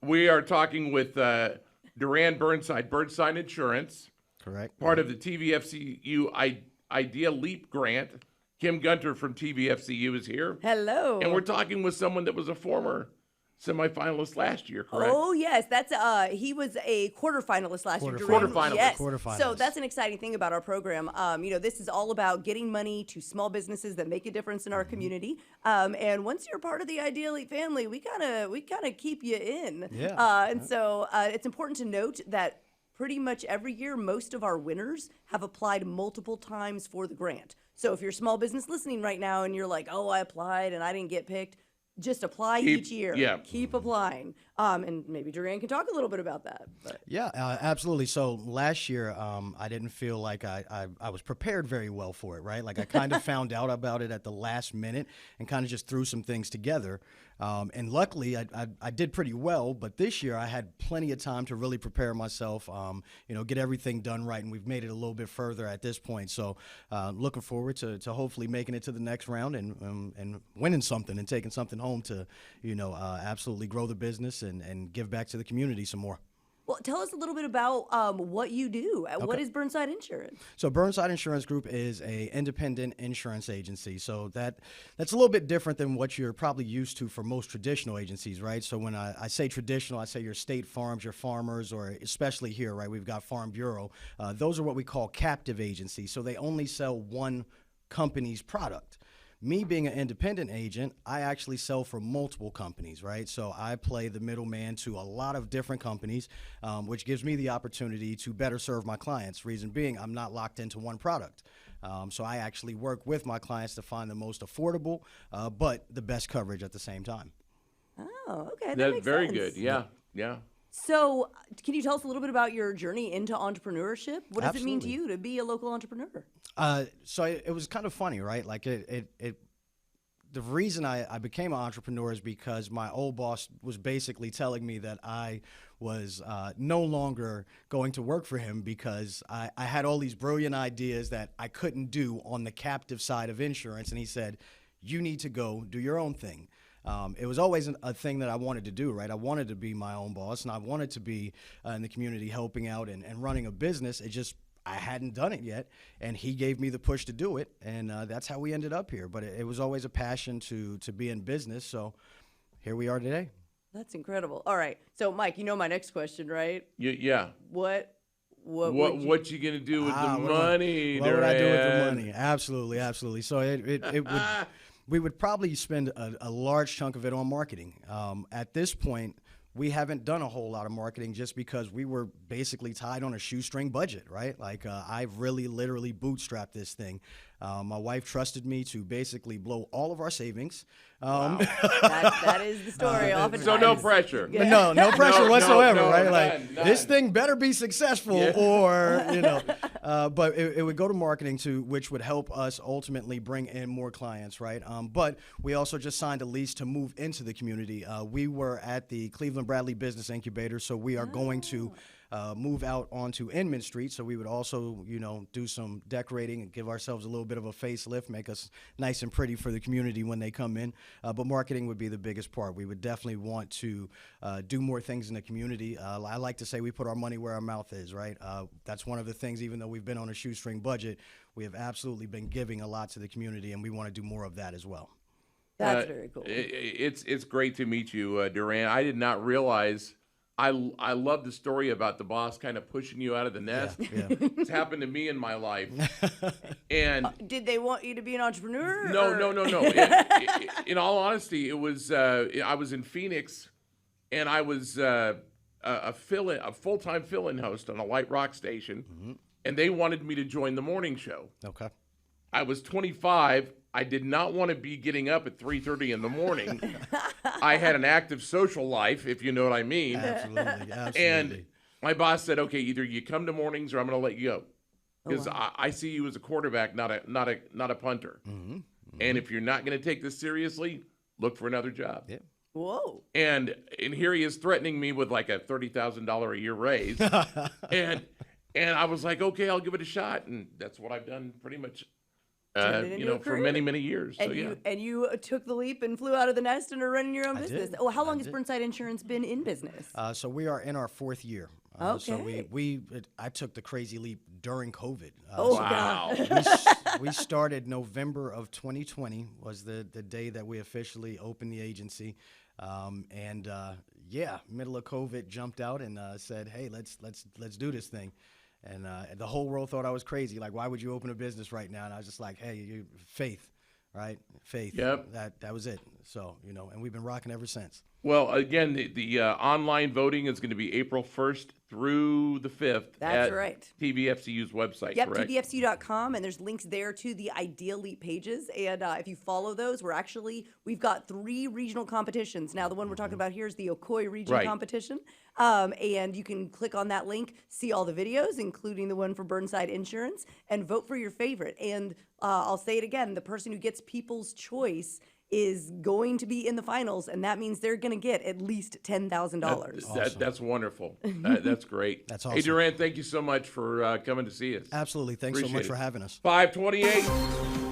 We are talking with Duran Burnside, Burnside Insurance, Correct. part of the TVFCU Idea Leap Grant. Kim Gunter from TVFCU is here. Hello. And we're talking with someone that was a former semifinalist last year, correct? Oh yes, that's he was a quarterfinalist last year. Quarterfinalist. Yes. Quarterfinalist. So that's an exciting thing about our program. This is all about getting money to small businesses that make a difference in our community. And once you're part of the Idea Elite family, we kind of keep you in. Yeah. And so it's important to note that pretty much every year, most of our winners have applied multiple times for the grant. So if you're a small business listening right now and you're like, oh, I applied and I didn't get picked, just apply each year. Yeah. Keep applying. And maybe Duran can talk a little bit about that. But. Yeah, absolutely. So last year, I didn't feel like I was prepared very well for it, right? Like I kind of found out about it at the last minute and kind of just threw some things together. And luckily, I did pretty well. But this year, I had plenty of time to really prepare myself, get everything done right. And we've made it a little bit further at this point. So looking forward to hopefully making it to the next round and winning something and taking something home to, absolutely grow the business and give back to the community some more. Well, tell us a little bit about what you do. What is Burnside Insurance? So Burnside Insurance Group is a independent insurance agency. So that's a little bit different than what you're probably used to for most traditional agencies, right? So when I say traditional, I say your state farms, your farmers, or especially here, right, we've got Farm Bureau. Those are what we call captive agencies. So they only sell one company's product. Me being an independent agent, I actually sell for multiple companies, right? So I play the middleman to a lot of different companies, which gives me the opportunity to better serve my clients. Reason being, I'm not locked into one product. So I actually work with my clients to find the most affordable, but the best coverage at the same time. Oh, okay. That That's makes very sense. good. Yeah. So, can you tell us a little bit about your journey into entrepreneurship? What does it mean to Absolutely. you to be a local entrepreneur? So it was kind of funny, right? Like the reason I became an entrepreneur is because my old boss was basically telling me that I was no longer going to work for him because I had all these brilliant ideas that I couldn't do on the captive side of insurance. And he said, you need to go do your own thing. It was always a thing that I wanted to do, right? I wanted to be my own boss, and I wanted to be in the community helping out and running a business. I hadn't done it yet, and he gave me the push to do it, and that's how we ended up here. But it was always a passion to be in business, so here we are today. That's incredible. All right. So, Mike, you know my next question, right? Yeah. What What you gonna do with the money? What would I do with the Duran? money? Absolutely. So it would. We would probably spend a large chunk of it on marketing. At this point, we haven't done a whole lot of marketing just because we were basically tied on a shoestring budget, right? Like I've really literally bootstrapped this thing. My wife trusted me to basically blow all of our savings. Wow. that is the story. Oftentimes. So no pressure. Yeah. No pressure whatsoever, no, right? none, Like none. this thing better be successful, Yeah. or but it would go to marketing which would help us ultimately bring in more clients, right? But we also just signed a lease to move into the community. We were at the Cleveland Bradley Business Incubator, so we are going to move out onto Inman Street. So we would also, do some decorating and give ourselves a little bit of a facelift, make us nice and pretty for the community when they come in. But marketing would be the biggest part. We would definitely want to do more things in the community. I like to say we put our money where our mouth is, right? That's one of the things, even though we've been on a shoestring budget, we have absolutely been giving a lot to the community, and we want to do more of that as well. That's very cool. It's great to meet you, Duran. I did not realize. I love the story about the boss kind of pushing you out of the nest. Yeah. It's happened to me in my life. And Did they want you to be an entrepreneur? no. In all honesty, it was I was in Phoenix, and I was a full-time fill-in host on a light rock station, and they wanted me to join the morning show. Okay. I was 25. I did not want to be getting up at 3:30 in the morning. I had an active social life, if you know what I mean. Absolutely. And my boss said, "Okay, either you come to mornings or I'm going to let you go, because wow. I see you as a quarterback, not a punter. And if you're not going to take this seriously, look for another job." Yeah. Whoa. And here he is threatening me with like a $30,000 a year raise, and I was like, "Okay, I'll give it a shot," and that's what I've done pretty much Turned it into a for career. many, many years. So, And you took the leap and flew out of the nest and are running your own business. did. Oh, how I long has did. Burnside Insurance been in business? So we are in our 4th year. So I took the crazy leap during COVID. wow. We started November of 2020 was the day that we officially opened the agency. Middle of COVID, jumped out and said, "Hey, let's do this thing." And the whole world thought I was crazy. Like, why would you open a business right now? And I was just like, "Hey, faith, right? Faith." Yep. That was it. So and we've been rocking ever since. Well, again, the online voting is going to be April 1st through the 5th. That's at right. TVFCU's website, Yep, correct? TVFCU.com, and there's links there to the Ideal Leap pages. And if you follow those, we've got 3 regional competitions. Now, the one we're talking about here is the Ocoee Region Right. competition. And you can click on that link, see all the videos, including the one for Burnside Insurance, and vote for your favorite. And I'll say it again, the person who gets People's Choice is going to be in the finals, and that means they're going to get at least $10,000. That's wonderful. That's great. That's Hey, awesome. Durant, thank you so much for coming to see us. Absolutely. Thanks so Appreciate much it. for having us. 528.